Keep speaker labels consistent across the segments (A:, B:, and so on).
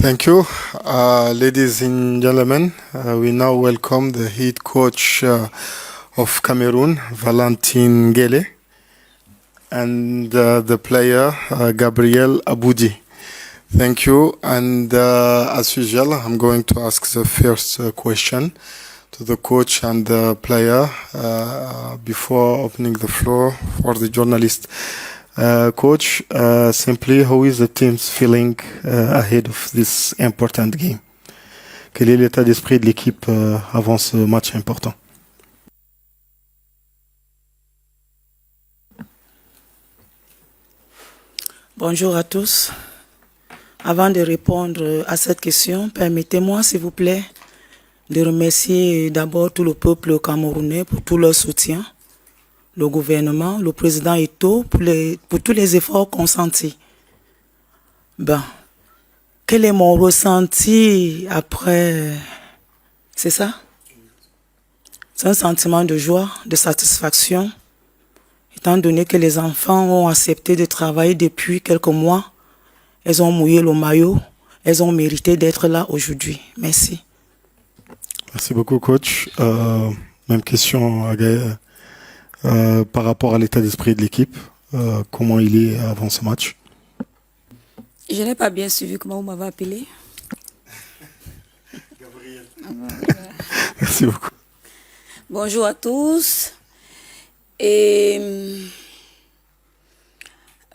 A: Thank you. Ladies and gentlemen, we now welcome the head coach of Cameroon, Valentin Gele, and the player, Gabriel Aboudi. Thank you. And as usual, I'm going to ask the first question to the coach and the player before opening the floor for the journalist. Coach, simply, how is the team's feeling ahead of this important game? Quel est l'état d'esprit de l'équipe avant ce match important?
B: Bonjour à tous. Avant de répondre à cette question, permettez-moi, s'il vous plaît, de remercier d'abord tout le peuple camerounais pour tout leur soutien, le gouvernement, le président Eto'o pour tous les efforts consentis. Quel est mon ressenti après... C'est ça? C'est un sentiment de joie, de satisfaction, étant donné que les enfants ont accepté de travailler depuis quelques mois. Elles ont mouillé le maillot, elles ont mérité d'être là aujourd'hui. Merci.
A: Merci beaucoup, coach. Même question à Gaël. Par rapport à l'état d'esprit de l'équipe, comment il est avant ce match?
C: Je n'ai pas bien suivi comment vous m'avez appelé.
A: Gabriel. Merci beaucoup.
C: Bonjour à tous. Et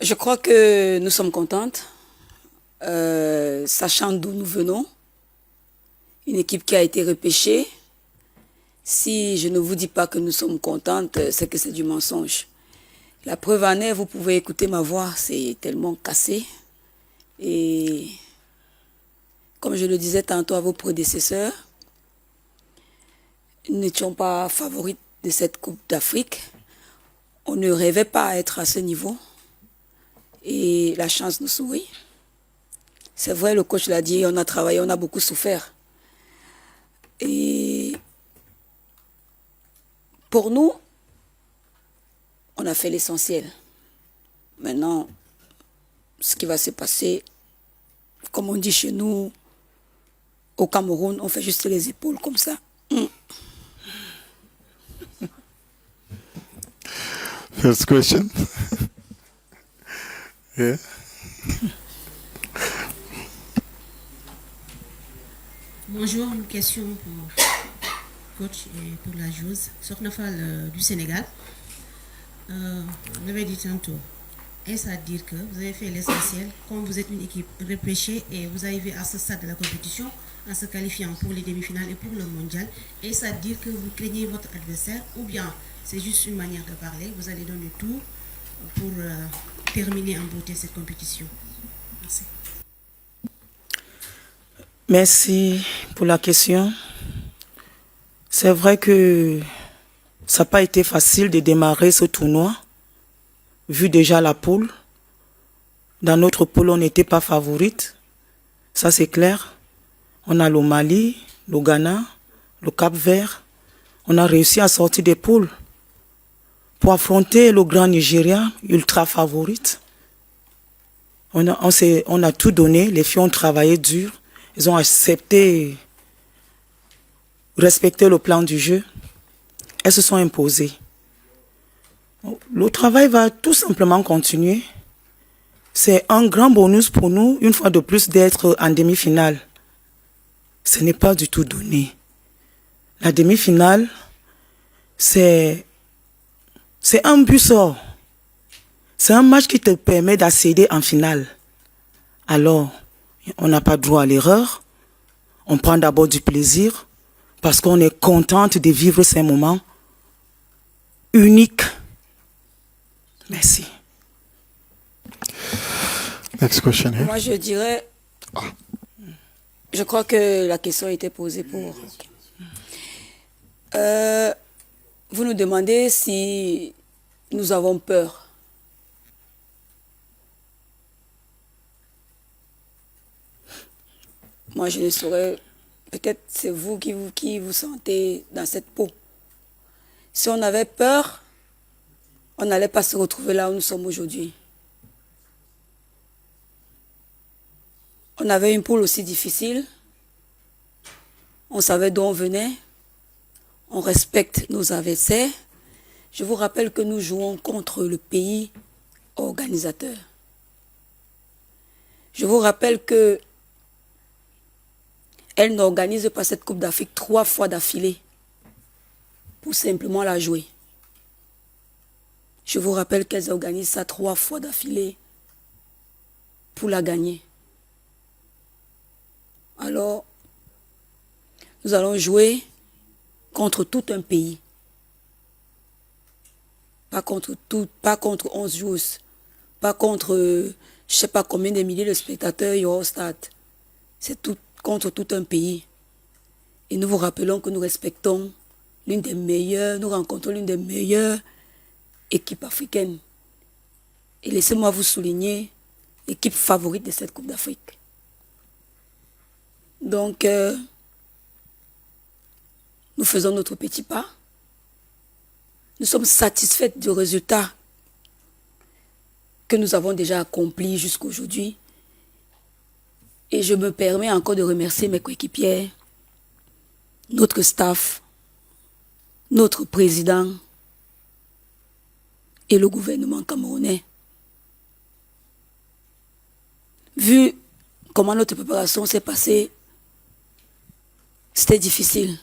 C: je crois que nous sommes contentes, sachant d'où nous venons. Une équipe qui a été repêchée. Si je ne vous dis pas que nous sommes contentes, c'est que c'est du mensonge. La preuve en est, vous pouvez écouter ma voix, c'est tellement cassé. Et comme je le disais tantôt à vos prédécesseurs, nous n'étions pas favorites de cette Coupe d'Afrique. On ne rêvait pas à être à ce niveau. Et la chance nous sourit. C'est vrai, le coach l'a dit, on a travaillé, on a beaucoup souffert. Et pour nous, on a fait l'essentiel. Maintenant, ce qui va se passer, comme on dit chez nous, au Cameroun, on fait juste les épaules comme ça.
A: First question. Yeah.
D: Bonjour, une question pour coach et pour la joueuse. Sokhna Fall du Sénégal. Vous l'avez dit tantôt. Est-ce à dire que vous avez fait l'essentiel, comme vous êtes une équipe repêchée et vous arrivez à ce stade de la compétition en se qualifiant pour les demi-finales et pour le mondial? Est-ce à dire que vous craignez votre adversaire ou bien c'est juste une manière de parler? Vous allez donner tout pour terminer en beauté cette compétition. Merci.
B: Merci pour la question. C'est vrai que ça n'a pas été facile de démarrer ce tournoi, vu déjà la poule. Dans notre poule, on n'était pas favorite. Ça, c'est clair. On a le Mali, le Ghana, le Cap-Vert. On a réussi à sortir des poules pour affronter le grand Nigeria, ultra favorite. On a tout donné. Les filles ont travaillé dur. Ils ont accepté, respecté le plan du jeu. Elles se sont imposées. Le travail va tout simplement continuer. C'est un grand bonus pour nous, une fois de plus, d'être en demi-finale. Ce n'est pas du tout donné. La demi-finale, c'est un but sort. C'est un match qui te permet d'accéder en finale. Alors, on n'a pas droit à l'erreur. On prend d'abord du plaisir parce qu'on est contente de vivre ces moments uniques. Merci.
A: Next question here.
C: Moi, je dirais... Je crois que la question a été posée pour... vous nous demandez si nous avons peur. Moi, je ne saurais... Peut-être c'est vous qui vous sentez dans cette peau. Si on avait peur, on n'allait pas se retrouver là où nous sommes aujourd'hui. On avait une poule aussi difficile. On savait d'où on venait. On respecte nos adversaires. Je vous rappelle que nous jouons contre le pays organisateur. Je vous rappelle que elle n'organise pas cette Coupe d'Afrique 3 fois d'affilée pour simplement la jouer. Je vous rappelle qu'elles organisent ça 3 fois d'affilée pour la gagner. Alors, nous allons jouer contre tout un pays. Pas contre 11 joueurs. Pas contre, je ne sais pas combien de milliers de spectateurs il y aura au stade. C'est contre tout un pays. Et nous vous rappelons que nous respectons nous rencontrons l'une des meilleures équipes africaines. Et laissez-moi vous souligner l'équipe favorite de cette Coupe d'Afrique. Donc, nous faisons notre petit pas. Nous sommes satisfaits du résultat que nous avons déjà accompli jusqu'aujourd'hui. Et je me permets encore de remercier mes coéquipiers, notre staff, notre président et le gouvernement camerounais. Vu comment notre préparation s'est passée, c'était difficile.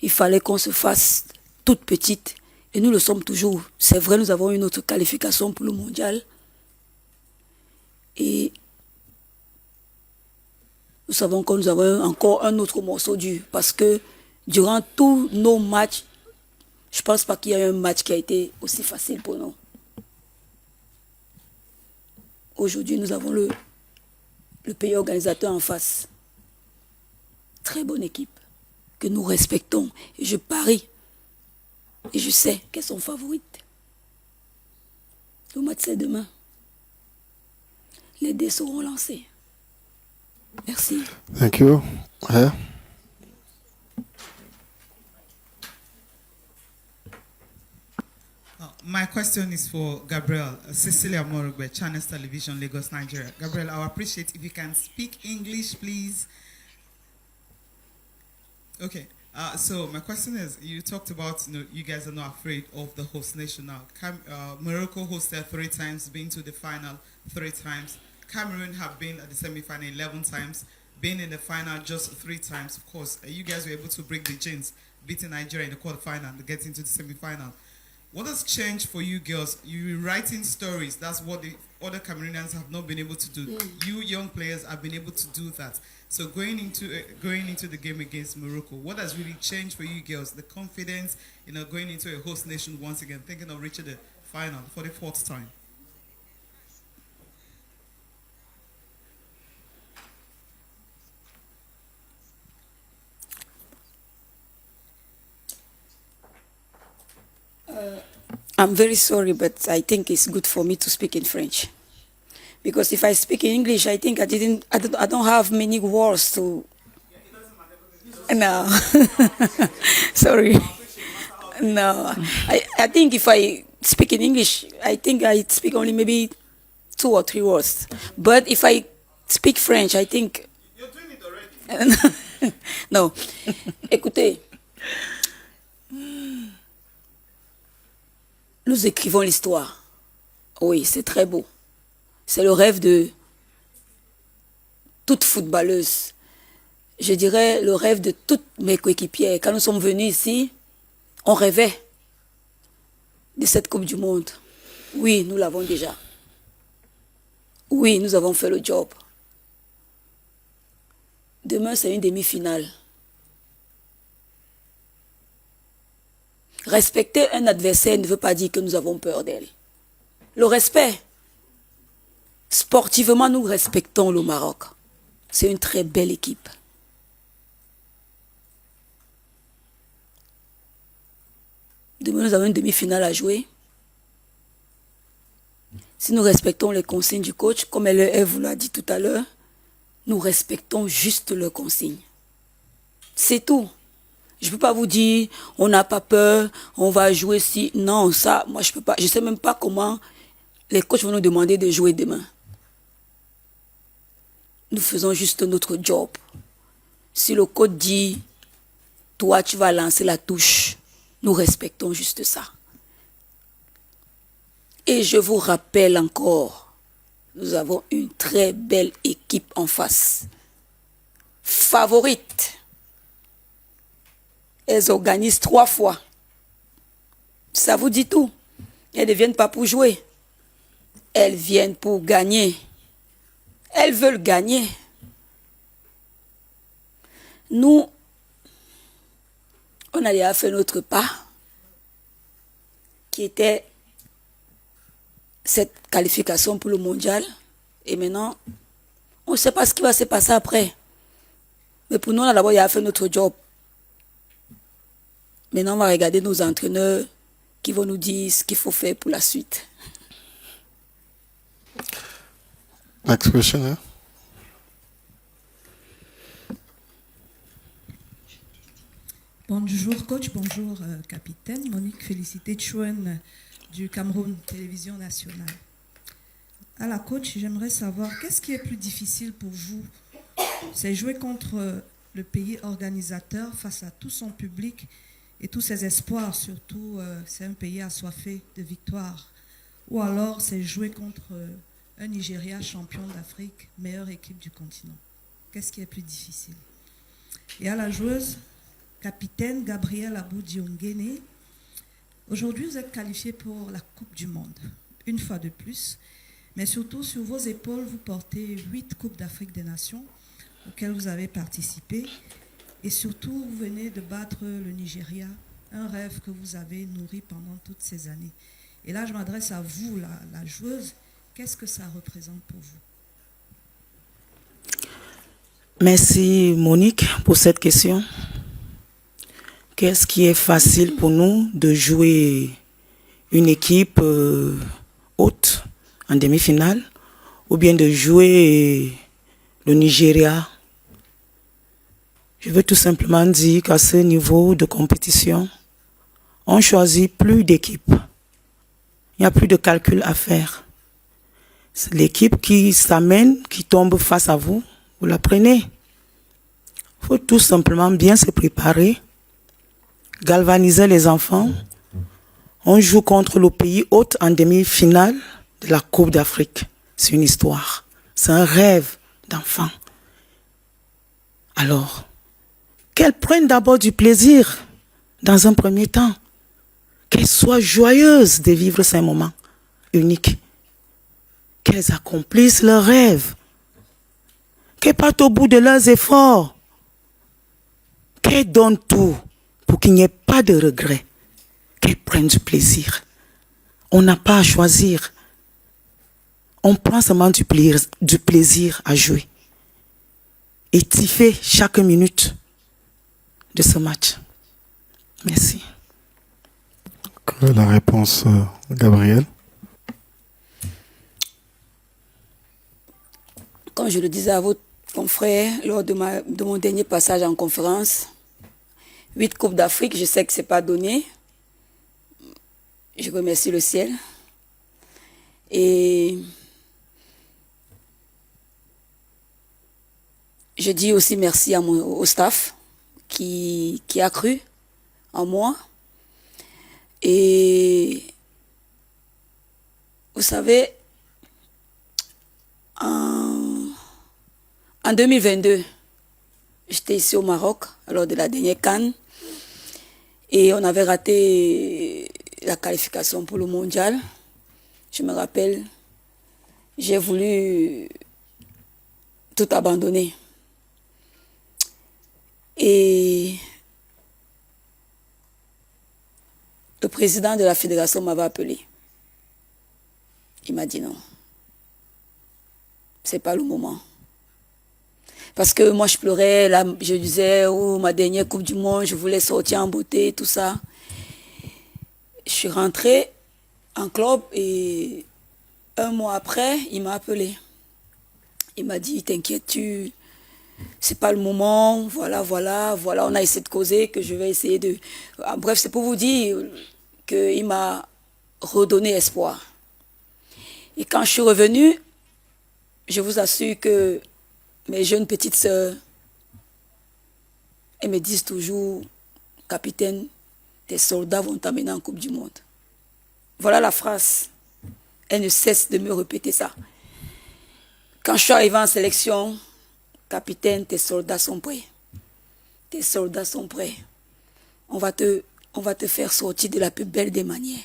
C: Il fallait qu'on se fasse toute petite. Et nous le sommes toujours. C'est vrai, nous avons une autre qualification pour le mondial. Et nous savons que nous avons encore un autre morceau dur. Parce que durant tous nos matchs, je ne pense pas qu'il y a eu un match qui a été aussi facile pour nous. Aujourd'hui, nous avons le pays organisateur en face. Très bonne équipe que nous respectons. Et je parie, et je sais qu'elles sont favorites. Le match, c'est demain. Les dés seront lancés. Merci.
A: Thank you. Yeah.
E: My question is for Gabriel, Cecilia Morugbe, Channels Television, Lagos, Nigeria. Gabriel, I would appreciate if you can speak English, please. Okay, so my question is, you talked about, you guys are not afraid of the host nation now. Morocco hosted 3 times, been to the final 3 times. Cameroon have been at the semi-final 11 times, been in the final just 3 times. Of course, you guys were able to break the chains, beating Nigeria in the quarterfinal to get into the semi-final. What has changed for you girls? You're writing stories. That's what the other Cameroonians have not been able to do. You young players have been able to do that. So going into the game against Morocco, what has really changed for you girls? The confidence, going into a host nation once again, thinking of reaching the final for the 4th time.
C: I'm very sorry, but I think it's good for me to speak in French. Because if I speak in English, I think I don't have many words to... No. Sorry. No. I think if I speak in English, I think I speak only maybe 2 or 3 words. But if I speak French, I think...
E: You're doing it already.
C: No. Écoutez. Nous écrivons l'histoire. Oui, c'est très beau. C'est le rêve de toute footballeuse. Je dirais le rêve de toutes mes coéquipières. Quand nous sommes venus ici, on rêvait de cette Coupe du Monde. Oui, nous l'avons déjà. Oui, nous avons fait le job. Demain, c'est une demi-finale. Respecter un adversaire ne veut pas dire que nous avons peur d'elle. Le respect. Sportivement, nous respectons le Maroc. C'est une très belle équipe. Demain, nous avons une demi-finale à jouer. Si nous respectons les consignes du coach, comme elle vous l'a dit tout à l'heure, nous respectons juste leurs consignes. C'est tout. Je ne peux pas vous dire, on n'a pas peur, on va jouer si... Non, ça, moi, je peux pas. Je ne sais même pas comment les coachs vont nous demander de jouer demain. nous faisons juste notre job. Si le code dit, toi, tu vas lancer la touche, nous respectons juste ça. Et je vous rappelle encore, nous avons une très belle équipe en face. Favorite. Elles organisent 3 fois. Ça vous dit tout. Elles ne viennent pas pour jouer. Elles viennent pour gagner. Elles veulent gagner. Nous, on a déjà fait notre pas, qui était cette qualification pour le mondial. Et maintenant, on ne sait pas ce qui va se passer après. Mais pour nous, on a d'abord déjà fait notre job. Maintenant, on va regarder nos entraîneurs qui vont nous dire ce qu'il faut faire pour la suite.
A: Next question, yeah?
F: Bonjour coach, bonjour capitaine. Monique Félicité Chouen du Cameroun Télévision Nationale. À la coach, j'aimerais savoir qu'est-ce qui est plus difficile pour vous? C'est jouer contre le pays organisateur face à tout son public et tous ses espoirs, surtout c'est un pays assoiffé de victoire. Ou alors c'est jouer contre un Nigeria champion d'Afrique, meilleure équipe du continent. Qu'est-ce qui est plus difficile? Et à la joueuse, capitaine Gabrielle Abou-Diongene, aujourd'hui vous êtes qualifiée pour la Coupe du Monde, une fois de plus, mais surtout sur vos épaules vous portez 8 Coupes d'Afrique des Nations auxquelles vous avez participé et surtout vous venez de battre le Nigeria, un rêve que vous avez nourri pendant toutes ces années. Et là je m'adresse à vous, la joueuse, qu'est-ce que ça représente pour vous?
B: Merci Monique pour cette question. Qu'est-ce qui est facile pour nous de jouer une équipe haute en demi-finale ou bien de jouer le Nigeria? Je veux tout simplement dire qu'à ce niveau de compétition, on choisit plus d'équipes. Il n'y a plus de calcul à faire. C'est l'équipe qui s'amène, qui tombe face à vous, vous la prenez. Il faut tout simplement bien se préparer, galvaniser les enfants. On joue contre le pays hôte en demi-finale de la Coupe d'Afrique. C'est une histoire. C'est un rêve d'enfant. Alors, qu'elles prennent d'abord du plaisir dans un premier temps. Qu'elles soient joyeuses de vivre ces moments uniques. Qu'elles accomplissent leurs rêves. Qu'elles partent au bout de leurs efforts. Qu'elles donnent tout pour qu'il n'y ait pas de regrets. Qu'elles prennent du plaisir. On n'a pas à choisir. On prend seulement du plaisir à jouer. Et kiffer chaque minute de ce match. Merci.
A: La réponse, Gabriel.
C: Comme je le disais à votre confrère lors de mon dernier passage en conférence, 8 Coupes d'Afrique, je sais que ce n'est pas donné. Je remercie le ciel. Et je dis aussi merci au staff qui a cru en moi. Et vous savez, en 2022, j'étais ici au Maroc lors de la dernière CAN et on avait raté la qualification pour le mondial. Je me rappelle, j'ai voulu tout abandonner. Et le président de la fédération m'avait appelé. Il m'a dit non. C'est pas le moment. Parce que moi je pleurais, là, je disais, oh, ma dernière Coupe du Monde, je voulais sortir en beauté, tout ça. Je suis rentrée en club et un mois après, il m'a appelé. Il m'a dit, t'inquiète, c'est pas le moment, voilà, on a essayé de causer, que je vais essayer de... Bref, c'est pour vous dire qu'il m'a redonné espoir. Et quand je suis revenue, je vous assure que mes jeunes petites sœurs, elles me disent toujours, capitaine, tes soldats vont t'amener en Coupe du Monde. Voilà la phrase. Elles ne cessent de me répéter ça. Quand je suis arrivé en sélection, capitaine, tes soldats sont prêts. Tes soldats sont prêts. On va te faire sortir de la plus belle des manières.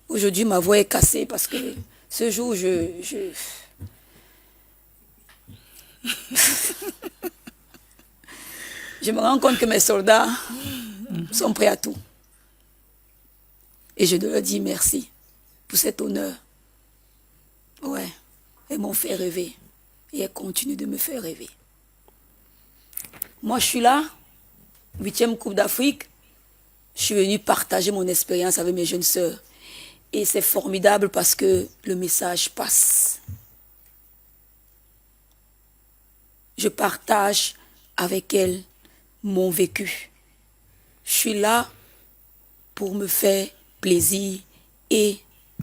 C: Aujourd'hui, ma voix est cassée parce que ce jour, je me rends compte que mes soldats sont prêts à tout. Et je leur dis merci pour cet honneur. Ouais, elles m'ont fait rêver. Et elles continuent de me faire rêver. Moi, je suis là, 8e Coupe d'Afrique. Je suis venue partager mon expérience avec mes jeunes sœurs. Et c'est formidable parce que le message passe. Je partage avec elles mon vécu. Je suis là pour me faire plaisir et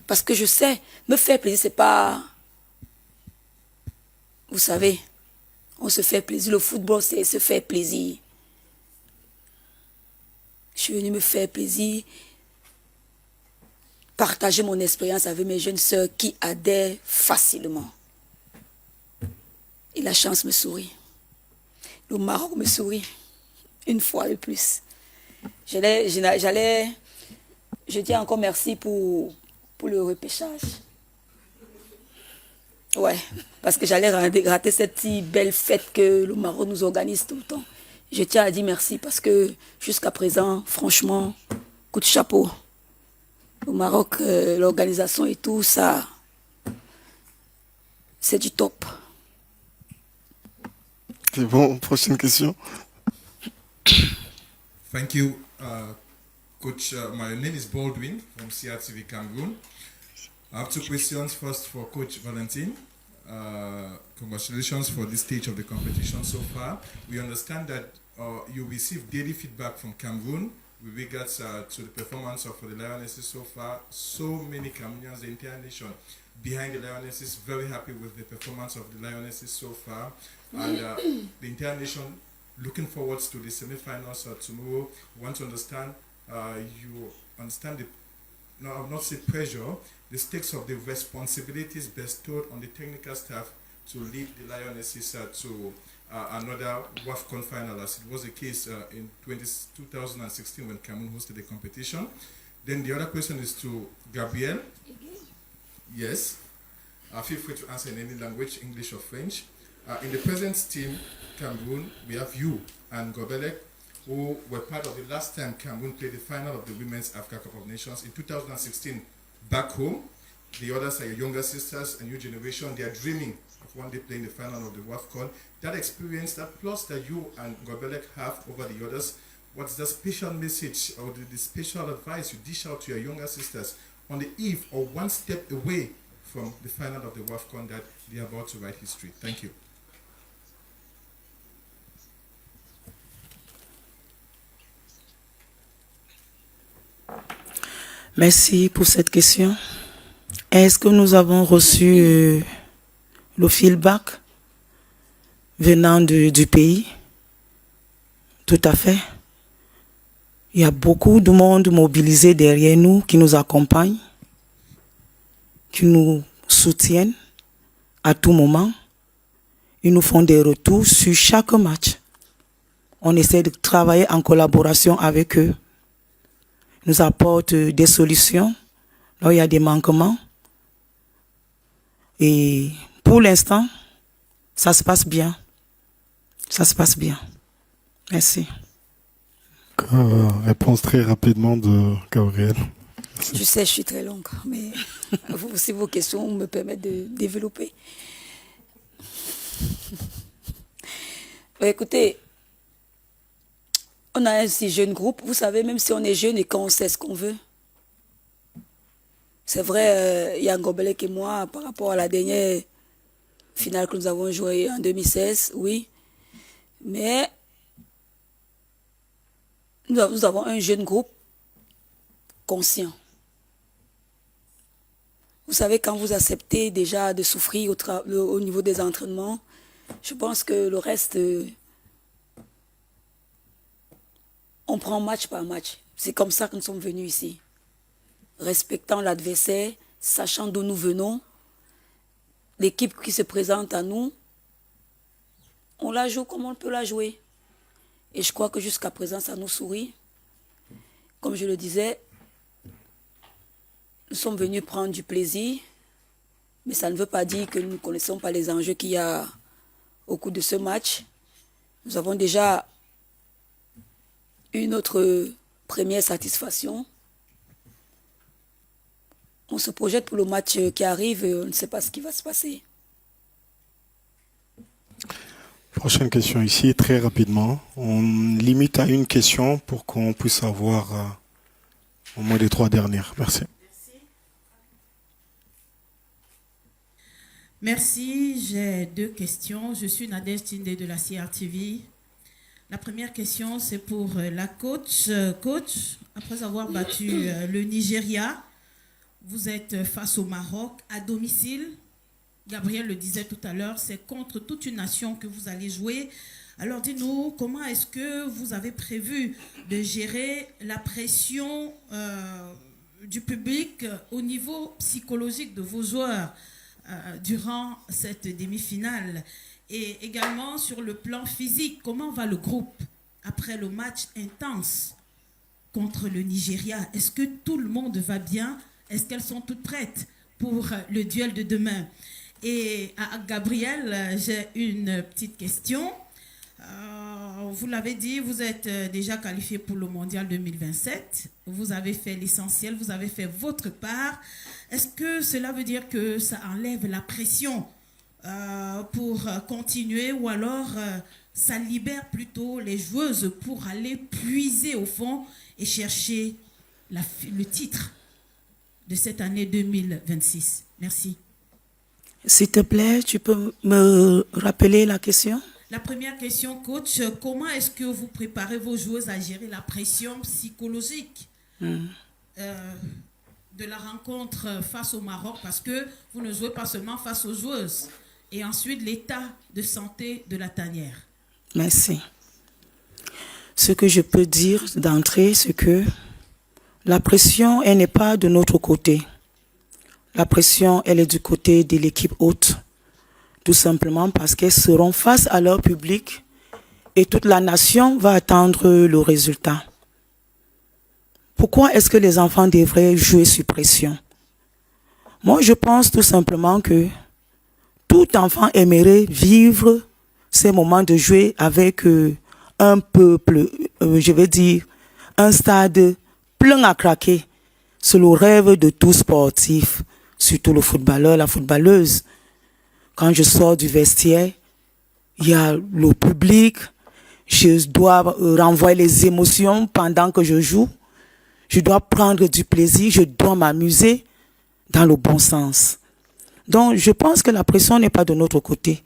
C: parce que je sais, me faire plaisir, c'est pas... Vous savez, on se fait plaisir. Le football, c'est se faire plaisir. Je suis venue me faire plaisir, partager mon expérience avec mes jeunes sœurs qui adhèrent facilement. Et la chance me sourit. Le Maroc me sourit. Une fois de plus. Je dis encore merci pour le repêchage. Ouais, parce que j'allais rater cette si belle fête que le Maroc nous organise tout le temps. Je tiens à dire merci parce que jusqu'à présent, franchement, coup de chapeau. Au Maroc, l'organisation et tout, ça, c'est du top.
A: C'est bon, prochaine question.
G: Thank you, Coach. My name is Baldwin from CRTV Cameroon. I have two questions. First for Coach Valentin. Congratulations for this stage of the competition so far. We understand that you receive daily feedback from Cameroon with regards to the performance of the Lionesses so far. So many Cameroonians, the entire nation behind the Lionesses, very happy with the performance of the Lionesses so far. And the entire nation looking forward to the semi-finals tomorrow. Want to understand, you understand the, no, I will not say pressure, the stakes of the responsibilities bestowed on the technical staff to lead the Lionesses to another WAFCON final, as it was the case in 2016 when Cameroon hosted the competition. Then the other question is to Gabriel. Yes. Feel free to answer in any language, English or French. In the present team, Cameroon, we have you and Gobelek, who were part of the last time Cameroon played the final of the Women's Africa Cup of Nations in 2016 back home. The others are your younger sisters, a new generation. They are dreaming of one day playing the final of the WAFCON. That experience, that plus that you and Gobelek have over the others, what's the special message or the special advice you dish out to your younger sisters on the eve or one step away from the final of the WAFCON that they are about to write history? Thank you.
B: Merci pour cette question. Est-ce que nous avons reçu le feedback venant du pays? Tout à fait. Il y a beaucoup de monde mobilisé derrière nous, qui nous accompagne, qui nous soutiennent à tout moment. Ils nous font des retours sur chaque match. On essaie de travailler en collaboration avec eux. Ils nous apportent des solutions là où il y a des manquements. Et pour l'instant, ça se passe bien. Ça se passe bien. Merci.
A: Réponse très rapidement de Gabriel.
C: Je sais, je suis très longue, mais vous aussi, vos questions me permettent de développer. Écoutez, on a un si jeune groupe. Vous savez, même si on est jeune et qu'on sait ce qu'on veut. C'est vrai, Yann Gobelek et moi, par rapport à la dernière finale que nous avons jouée en 2016, oui. Mais nous avons un jeune groupe conscient. Vous savez, quand vous acceptez déjà de souffrir au niveau des entraînements, je pense que le reste, on prend match par match. C'est comme ça que nous sommes venus ici. Respectant l'adversaire, sachant d'où nous venons, l'équipe qui se présente à nous, on la joue comme on peut la jouer. Et je crois que jusqu'à présent, ça nous sourit. Comme je le disais, nous sommes venus prendre du plaisir, mais ça ne veut pas dire que nous ne connaissons pas les enjeux qu'il y a au cours de ce match. Nous avons déjà eu notre première satisfaction. On se projette pour le match qui arrive et on ne sait pas ce qui va se passer.
A: Prochaine question ici, très rapidement. On limite à une question pour qu'on puisse avoir au moins les 3 dernières. Merci.
D: Merci, j'ai 2 questions. Je suis Nadège Tindé de la CRTV. La première question, c'est pour la coach. Coach, après avoir battu le Nigeria, vous êtes face au Maroc à domicile. Gabriel le disait tout à l'heure, c'est contre toute une nation que vous allez jouer. Alors dis-nous, comment est-ce que vous avez prévu de gérer la pression du public au niveau psychologique de vos joueurs durant cette demi-finale? Et également sur le plan physique, comment va le groupe après le match intense contre le Nigeria? Est-ce que tout le monde va bien? Est-ce qu'elles sont toutes prêtes pour le duel de demain? Et à Gabriel, j'ai une petite question. Vous l'avez dit, vous êtes déjà qualifié pour le Mondial 2027. Vous avez fait l'essentiel, vous avez fait votre part. Est-ce que cela veut dire que ça enlève la pression pour continuer, ou alors ça libère plutôt les joueuses pour aller puiser au fond et chercher le titre de cette année 2026? Merci.
B: S'il te plaît, tu peux me rappeler la question?
D: La première question, coach, comment est-ce que vous préparez vos joueuses à gérer la pression psychologique de la rencontre face au Maroc, parce que vous ne jouez pas seulement face aux joueuses, et ensuite l'état de santé de la tanière?
B: Merci. Ce que je peux dire d'entrée, c'est que la pression, elle n'est pas de notre côté. La pression, elle est du côté de l'équipe hôte. Tout simplement parce qu'elles seront face à leur public et toute la nation va attendre le résultat. Pourquoi est-ce que les enfants devraient jouer sous pression? Moi, je pense tout simplement que tout enfant aimerait vivre ces moments de jouer avec un peuple, je vais dire, un stade plein à craquer. C'est le rêve de tout sportif, surtout le footballeur, la footballeuse. Quand je sors du vestiaire, il y a le public, je dois renvoyer les émotions pendant que je joue, je dois prendre du plaisir, je dois m'amuser dans le bon sens. Donc, je pense que la pression n'est pas de notre côté.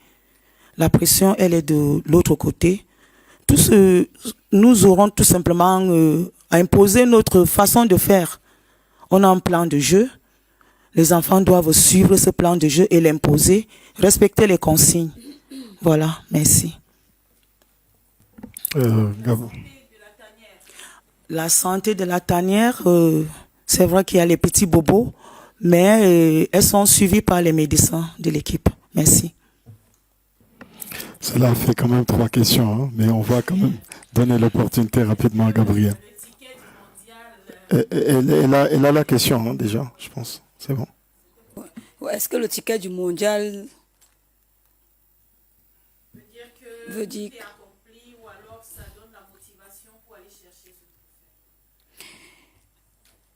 B: La pression, elle est de l'autre côté. Nous aurons tout simplement à imposer notre façon de faire. On a un plan de jeu. Les enfants doivent suivre ce plan de jeu et l'imposer, respecter les consignes. Voilà, merci. La santé de la tanière, c'est vrai qu'il y a les petits bobos, mais elles sont suivies par les médecins de l'équipe. Merci.
A: Cela fait quand même 3 questions, hein, mais on va quand même donner l'opportunité rapidement à Gabriel. Elle a la question, hein, déjà, je pense. C'est bon.
C: Est-ce que le ticket du mondial veut dire que accompli, ou alors ça donne la motivation pour aller chercher ce trophée?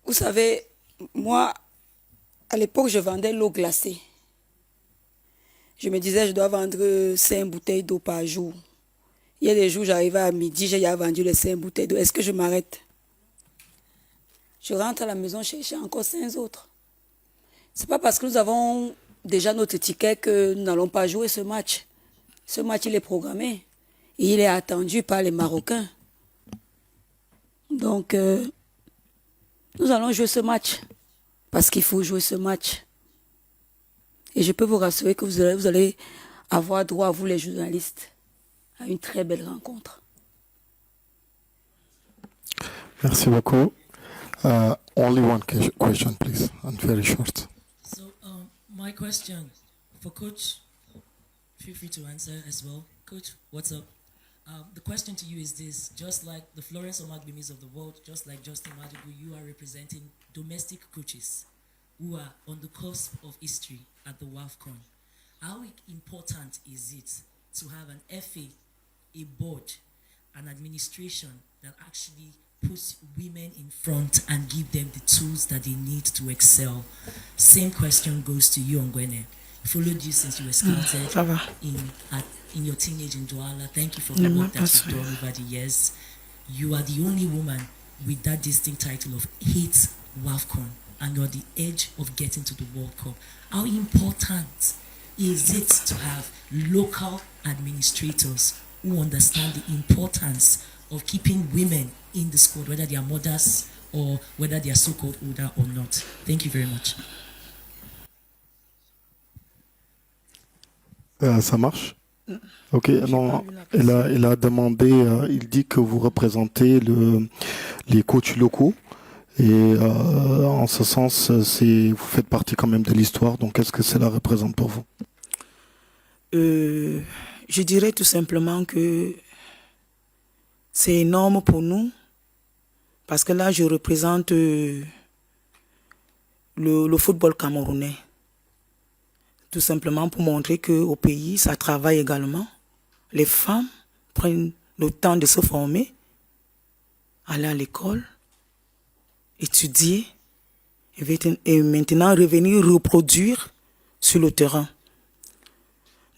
C: Vous savez, moi, à l'époque, je vendais l'eau glacée. Je me disais, je dois vendre 5 bouteilles d'eau par jour. Il y a des jours, j'arrivais à midi, j'ai déjà vendu les 5 bouteilles d'eau. Est-ce que je m'arrête? Je rentre à la maison chercher encore 5 autres. Ce n'est pas parce que nous avons déjà notre ticket que nous n'allons pas jouer ce match. Ce match, il est programmé. Et il est attendu par les Marocains. Donc, nous allons jouer ce match. Parce qu'il faut jouer ce match. Et je peux vous rassurer que vous allez avoir droit, vous les journalistes, à une très belle rencontre.
A: Merci beaucoup. Only one question, please, and very short.
H: So, my question for Coach, feel free to answer as well. Coach, what's up? The question to you is this: just like the Florence Omagbemis of the world, just like Justin Madibu, you are representing domestic coaches who are on the cusp of history at the WAFCON. How important is it to have an FA, a board, an administration that actually puts women in front and give them the tools that they need to excel? Same question goes to you, Ongwene. Followed you since you were scouted in your teenage in Douala. Thank you for the work that you've done over the years. You are the only woman with that distinct title of 8 WAFCON, and you're the edge of getting to the World Cup. How important is it to have local administrators who understand the importance of keeping women in the squad, whether they are mothers or whether they are so-called older or not? Thank you very much.
A: Ça marche? Ok, non, il a demandé, il dit que vous représentez les coachs locaux et en ce sens, vous faites partie quand même de l'histoire, donc qu'est-ce que cela représente pour vous?
B: Je dirais tout simplement que c'est énorme pour nous parce que là, je représente le football camerounais. Tout simplement pour montrer qu'au pays, ça travaille également. Les femmes prennent le temps de se former, aller à l'école, étudier et maintenant revenir reproduire sur le terrain.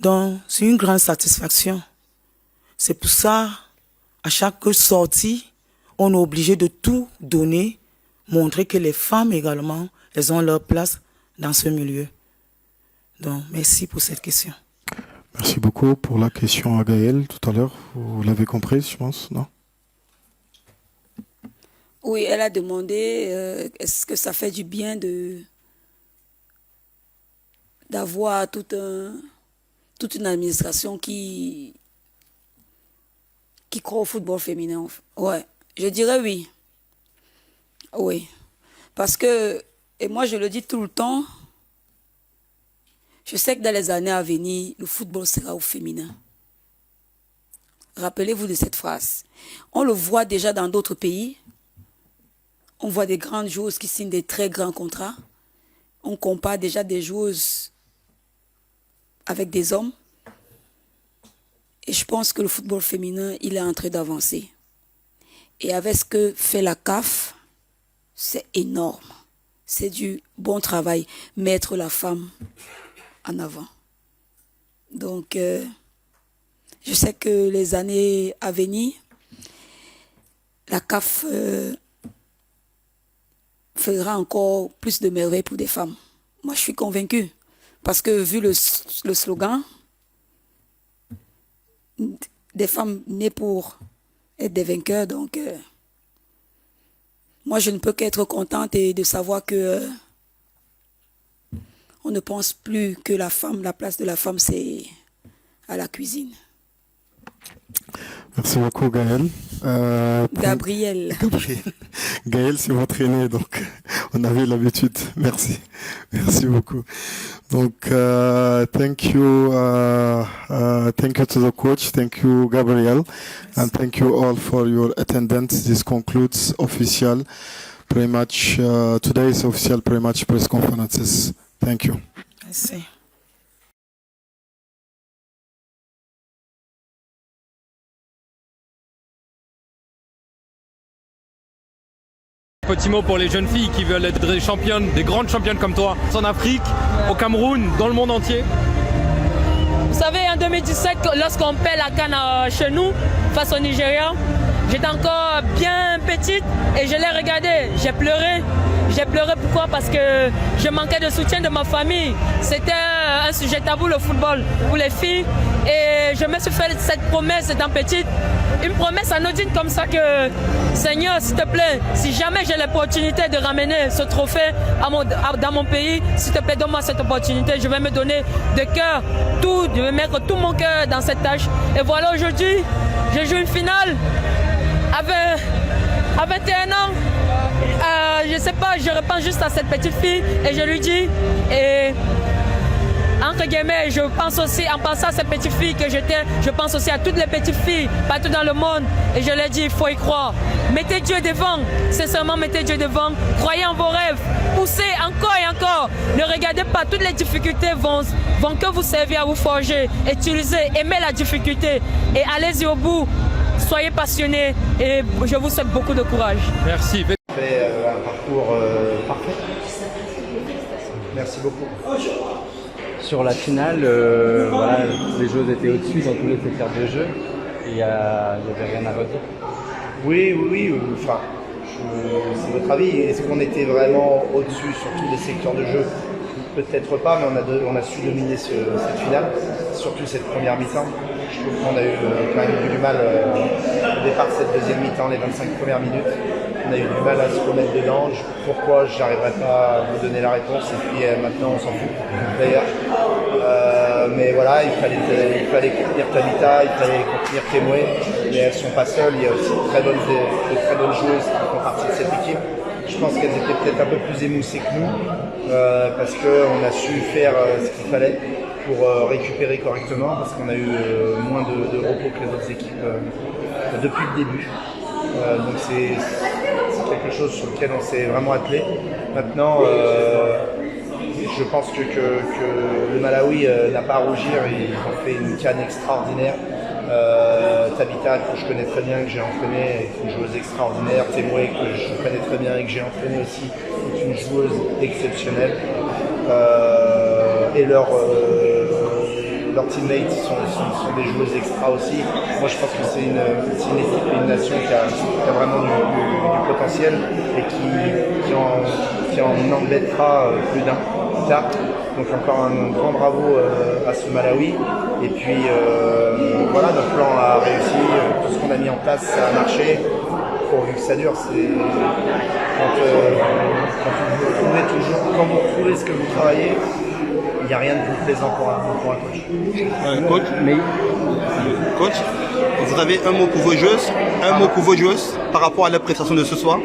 B: Donc, c'est une grande satisfaction. C'est pour ça, à chaque sortie, on est obligé de tout donner, montrer que les femmes également, elles ont leur place dans ce milieu. Donc, merci pour cette question.
A: Merci beaucoup pour la question à Gaël tout à l'heure. Vous l'avez compris, je pense, non?
C: Oui, elle a demandé est-ce que ça fait du bien d'avoir toute une administration qui croit au football féminin. Ouais, je dirais oui. Oui. Parce que, et moi je le dis tout le temps, je sais que dans les années à venir, le football sera au féminin. Rappelez-vous de cette phrase. On le voit déjà dans d'autres pays. On voit des grandes joueuses qui signent des très grands contrats. On compare déjà des joueuses avec des hommes. Et je pense que le football féminin, il est en train d'avancer. Et avec ce que fait la CAF, c'est énorme. C'est du bon travail, mettre la femme en avant. Donc, je sais que les années à venir, la CAF fera encore plus de merveilles pour des femmes. Moi, je suis convaincue. Parce que vu le slogan, des femmes nées pour être des vainqueurs, donc moi, je ne peux qu'être contente et de savoir que on ne pense plus que la place de la femme, c'est à la cuisine.
A: Merci beaucoup, Gaël.
C: Gabriel.
A: Gaël, c'est votre aîné, donc on avait l'habitude. Merci. Merci beaucoup. Donc, thank you to the coach, thank you, Gabriel, and thank you all for your attendance. This concludes official pre-match, today's official pre-match press conferences. Thank you.
B: Merci.
I: Petit mot pour les jeunes filles qui veulent être des championnes, des grandes championnes comme toi, en Afrique, au Cameroun, dans le monde entier.
J: Vous savez, en 2017, lorsqu'on perd la CAN chez nous, face au Nigeria, j'étais encore bien petite et je l'ai regardé. J'ai pleuré. J'ai pleuré pourquoi? Parce que je manquais de soutien de ma famille. C'était un sujet tabou, le football, pour les filles. Et je me suis fait cette promesse étant petite. Une promesse anodine comme ça que, Seigneur, s'il te plaît, si jamais j'ai l'opportunité de ramener ce trophée dans mon pays, s'il te plaît, donne-moi cette opportunité. Je vais me donner de cœur, je vais mettre tout mon cœur dans cette tâche. Et voilà, aujourd'hui, je joue une finale à 21 ans. Je sais pas, je repense juste à cette petite fille et je lui dis, et entre guillemets, je pense aussi, en pensant à cette petite fille que j'étais, je pense aussi à toutes les petites filles partout dans le monde et je leur dis, il faut y croire. Mettez Dieu devant, sincèrement mettez Dieu devant, croyez en vos rêves, poussez encore et encore. Ne regardez pas, toutes les difficultés vont que vous servir à vous forger. Utilisez, aimez la difficulté et allez-y au bout. Soyez passionnés et je vous souhaite beaucoup de courage.
I: Merci.
K: Fait un parcours parfait. Merci beaucoup.
L: Sur la finale, voilà, les joueuses étaient au-dessus dans tous les secteurs de jeu. Il n'y avait rien à redire.
K: Oui. Enfin, c'est votre avis. Est-ce qu'on était vraiment au-dessus sur tous les secteurs de jeu? Peut-être pas, mais on a su dominer cette finale, surtout cette première mi-temps. Je trouve qu'on a eu quand même eu du mal au départ de cette deuxième mi-temps, les 25 premières minutes. On a eu du mal à se remettre dedans. Pourquoi, je n'arriverai pas à vous donner la réponse. Et puis maintenant, on s'en fout d'ailleurs. Mais voilà, il fallait contenir Tabitha, il fallait contenir Temwe. Mais elles ne sont pas seules. Il y a aussi de très bonnes joueuses qui font partie de cette équipe. Je pense qu'elles étaient peut-être un peu plus émoussées que nous parce qu'on a su faire ce qu'il fallait pour récupérer correctement parce qu'on a eu moins de repos que les autres équipes depuis le début. Donc c'est quelque chose sur lequel on s'est vraiment attelé. Maintenant, je pense que le Malawi n'a pas à rougir. Ils ont fait une CAN extraordinaire. Tabitha, que je connais très bien, que j'ai entraîné, est une joueuse extraordinaire. Temwe, que je connais très bien et que j'ai entraîné aussi, est une joueuse exceptionnelle. Et leurs teammates sont des joueuses extra aussi. Moi, je pense que c'est une équipe et une nation qui a vraiment du potentiel et qui en embêtera plus d'un plus tard. Donc encore un grand bravo à ce Malawi. Et puis voilà, notre plan a réussi, tout ce qu'on a mis en place, ça a marché. Pourvu que ça dure, c'est quand vous retrouvez ce que vous travaillez, il n'y a rien de plus plaisant pour un coach.
M: Coach, vous avez un mot pour vos joueuses, par rapport à la prestation de ce soir?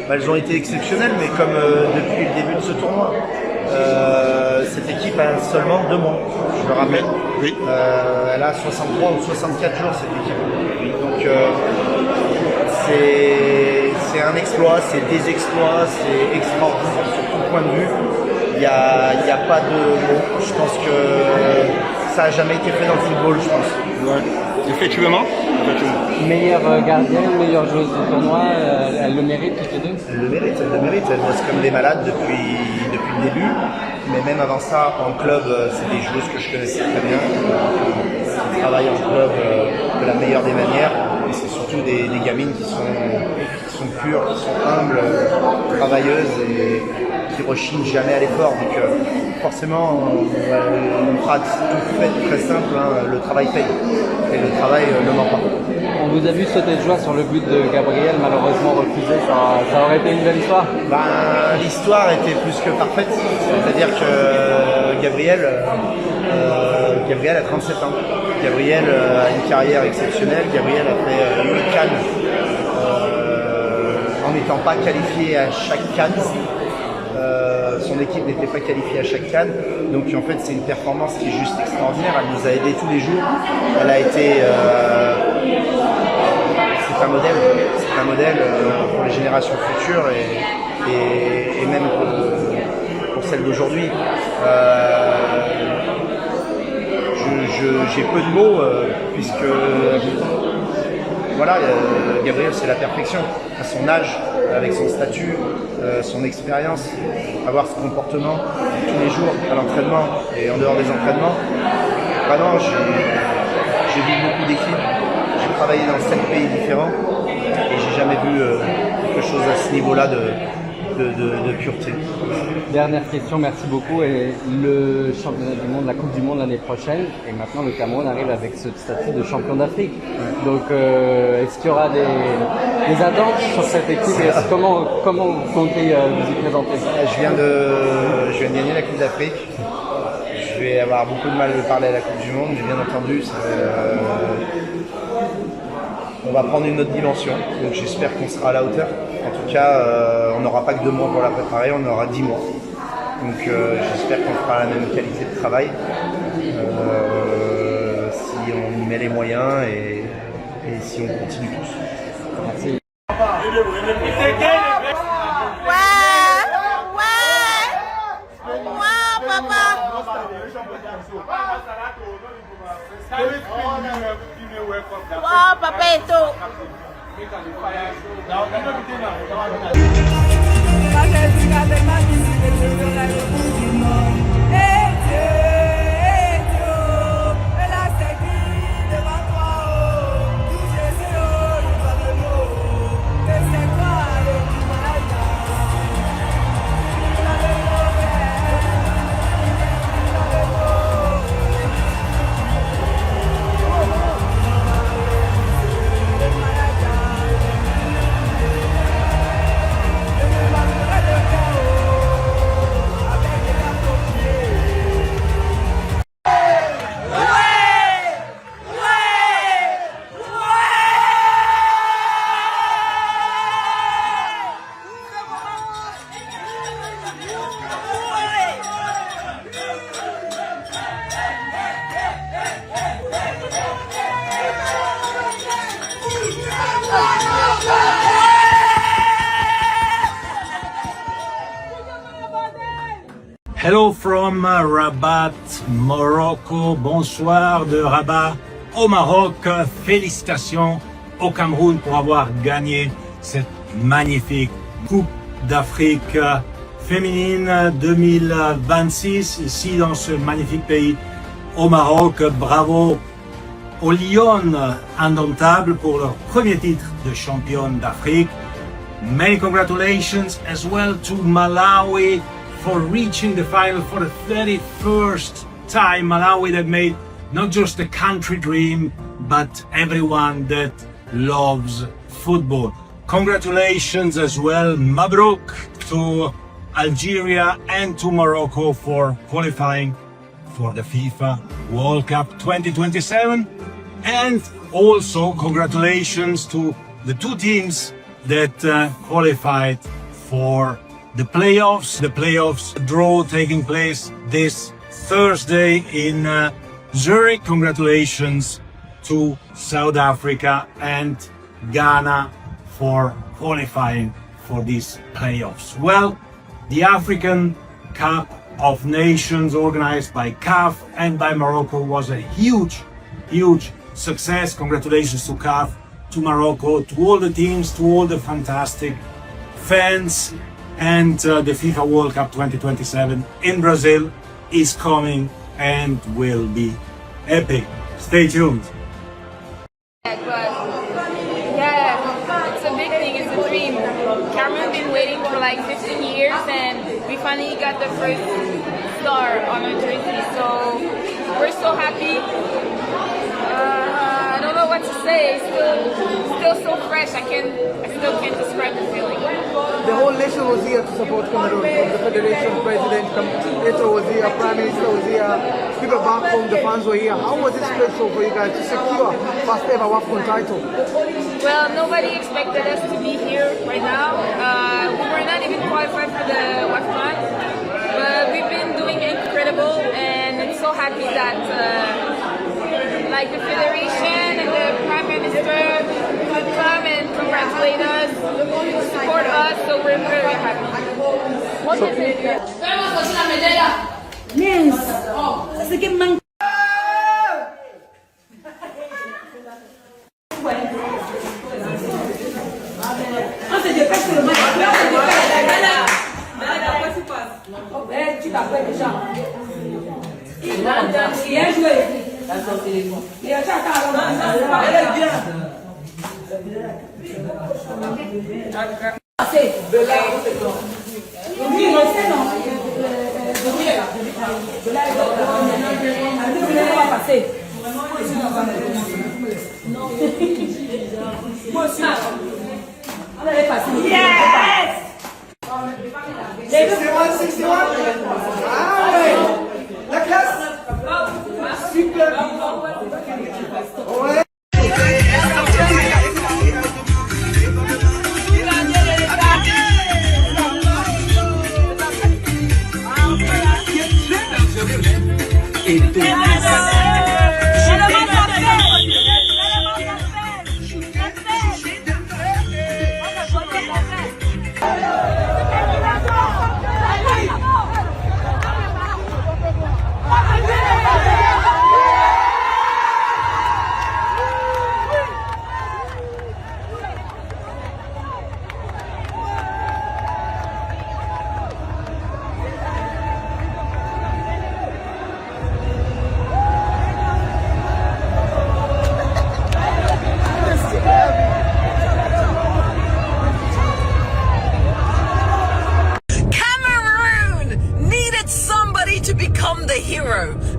K: Elles ont été exceptionnelles, mais comme depuis le début de ce tournoi, cette équipe a seulement 2 mois, je le rappelle.
M: Oui.
K: Elle a 63 ou 64 jours cette équipe. Donc c'est un exploit, c'est des exploits, c'est extraordinaire sur tout point de vue. Il n'y a pas de mots. Je pense que ça n'a jamais été fait dans le football, je pense.
M: Ouais. Effectivement.
L: Meilleure gardienne, meilleure joueuse du tournoi, elle le mérite toutes les deux?
K: Elle le mérite. Elle bosse comme des malades depuis le début. Mais même avant ça, en club, c'est des joueuses que je connaissais très bien, qui travaillent en club de la meilleure des manières. Et c'est surtout des gamines qui sont pures, qui sont humbles, travailleuses et qui rechignent jamais à l'effort. Donc forcément, une phrase toute faite, très simple, le travail paye. Et le travail ne ment pas.
L: On vous a vu sauter de joie sur le but de Gabriel, malheureusement refusé, ça aurait été une belle histoire?
K: L'histoire était plus que parfaite, c'est-à-dire que Gabriel a 37 ans. Gabriel a une carrière exceptionnelle, Gabriel a fait 8 CAN en n'étant pas qualifié à chaque CAN. Son équipe n'était pas qualifiée à chaque CAN, donc en fait c'est une performance qui est juste extraordinaire. Elle nous a aidés tous les jours. Elle a été, c'est un modèle pour les générations futures et même pour celles d'aujourd'hui. J'ai peu de mots puisque voilà, Gabriel c'est la perfection à son âge, avec son statut, son expérience, avoir ce comportement tous les jours à l'entraînement et en dehors des entraînements. Vraiment, j'ai vu beaucoup d'équipes, j'ai travaillé dans 7 pays différents et j'ai jamais vu quelque chose à ce niveau-là de pureté.
L: Dernière question, merci beaucoup. Et le championnat du monde, la Coupe du Monde l'année prochaine, et maintenant le Cameroun arrive avec ce statut de champion d'Afrique. Donc est-ce qu'il y aura des attentes sur cette équipe et comment vous comptez vous y présenter?
K: Je viens de gagner la Coupe d'Afrique. Je vais avoir beaucoup de mal à parler à la Coupe du Monde, mais bien entendu, on va prendre une autre dimension. Donc j'espère qu'on sera à la hauteur. En tout cas, on n'aura pas que 2 mois pour la préparer, on aura 10 mois. Donc j'espère qu'on fera la même qualité de travail si on y met les moyens et si on continue tous.
L: Merci.
N: Hello from Rabat, Morocco. Bonsoir de Rabat au Maroc. Félicitations au Cameroun pour avoir gagné cette magnifique Coupe d'Afrique féminine 2026 ici dans ce magnifique pays au Maroc. Bravo aux Lions indomptables pour leur premier titre de championne d'Afrique. Many congratulations as well to Malawi for reaching the final for the 31st time. Malawi that made not just the country dream, but everyone that loves football. Congratulations as well, Mabruk, to Algeria and to Morocco for qualifying for the FIFA World Cup 2027. And also congratulations to the 2 teams that qualified for the playoffs draw taking place this Thursday in Zurich. Congratulations to South Africa and Ghana for qualifying for these playoffs. Well, the African Cup of Nations organized by CAF and by Morocco was a huge success. Congratulations to CAF, to Morocco, to all the teams, to all the fantastic fans. And the FIFA World Cup 2027 in Brazil is coming and will be epic. Stay tuned.
O: But yeah, it's a big thing, it's a dream. Cameroon been waiting for like 15 years and we finally got the first star on our jersey. So we're so happy. I don't know what to say. It's still so fresh. I still can't describe the feeling.
P: The whole nation was here to support Cameroon. From the Federation President, Eto was here, Prime Minister was here, people back home, the fans were here. How was it special for you guys to secure first ever WAFCON title?
O: Well, nobody expected us to be here right now. We were not even qualified for the WAFCON, but we've been doing incredible, and I'm so happy that like the Federation and the Prime Minister could come and congratulate us, support us, so we're very happy. What is it? Yes. C'est que man. Tu t'appelles déjà. Bien joué. Il a déjà elle est bien. C'est de là, c'est bon.
J: passer. On allait passer. Yes!
P: 61. Ah ouais. La classe. Super. Ouais.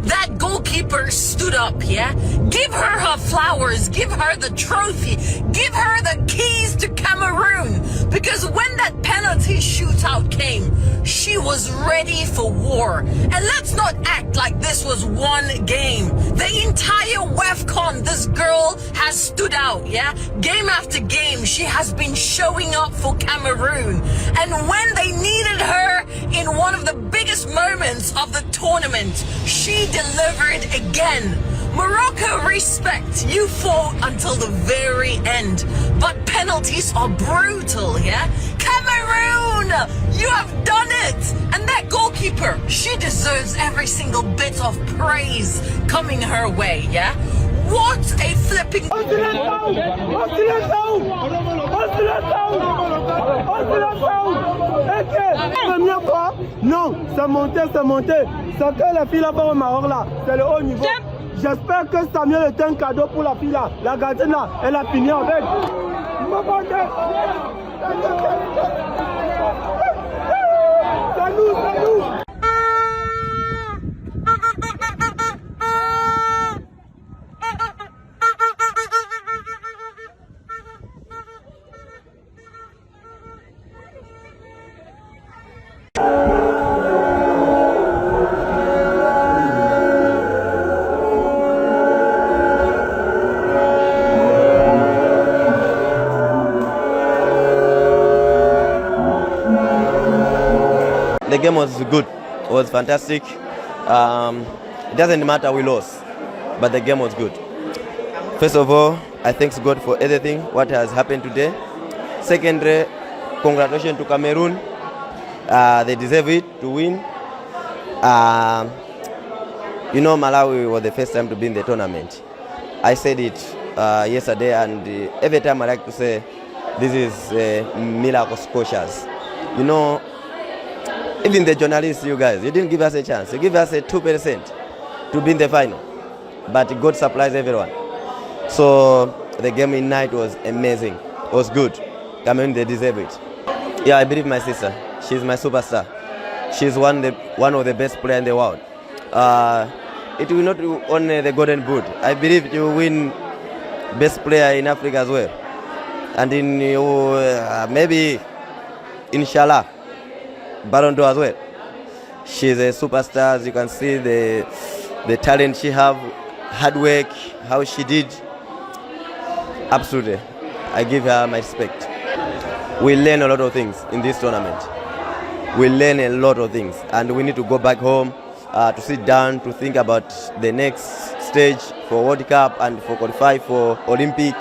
Q: That goalkeeper stood up, yeah? Give her her flowers, give her the trophy, give her the keys to Cameroon. Because when that penalty shootout came, she was ready for war. And let's not act like this was one game. The entire WAFCON, this girl has stood out, yeah? Game after game, she has been showing up for Cameroon. And when they needed her in one of the biggest moments of the tournament, she delivered again. Morocco, respect. You fought until the very end. But penalties are brutal, yeah? Cameroon, you have done it. And that goalkeeper, she deserves every single bit of praise coming her way, yeah? What a flipping...
P: Première fois, non, c'est monté. C'est que la fille là-bas au Maroc là, c'est le haut niveau. J'espère que Samuel est un cadeau pour la fille là. La gardienne là, elle a fini avec. C'est nous.
R: The game was good. It was fantastic. It doesn't matter we lost, but the game was good. First of all, I thank God for everything what has happened today. Secondly, congratulations to Cameroon. They deserve it to win. You know, Malawi was the first time to be in the tournament. I said it yesterday, and every time I like to say this is miracle Scotias. You know, even the journalists, you guys, you didn't give us a chance. You give us a 2% to be in the final. But God supplies everyone. So the game in night was amazing. It was good. Cameroon, they deserve it. Yeah, I believe my sister. She's my superstar. She's one of the best players in the world. It will not be only the Golden Boot. I believe she will win best player in Africa as well. And in maybe, inshallah, Ballon d'Or as well. She's a superstar. As you can see, the talent she have, hard work, how she did. Absolutely, I give her my respect. We learn a lot of things in this tournament. We learn a lot of things, and we need to go back home to sit down to think about the next stage for World Cup and for qualify for Olympic.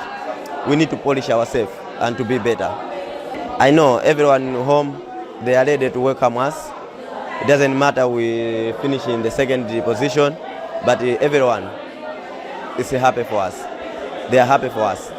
R: We need to polish ourselves and to be better. I know everyone home, they are ready to welcome us. It doesn't matter we finish in the second position, but everyone is happy for us. They are happy for us.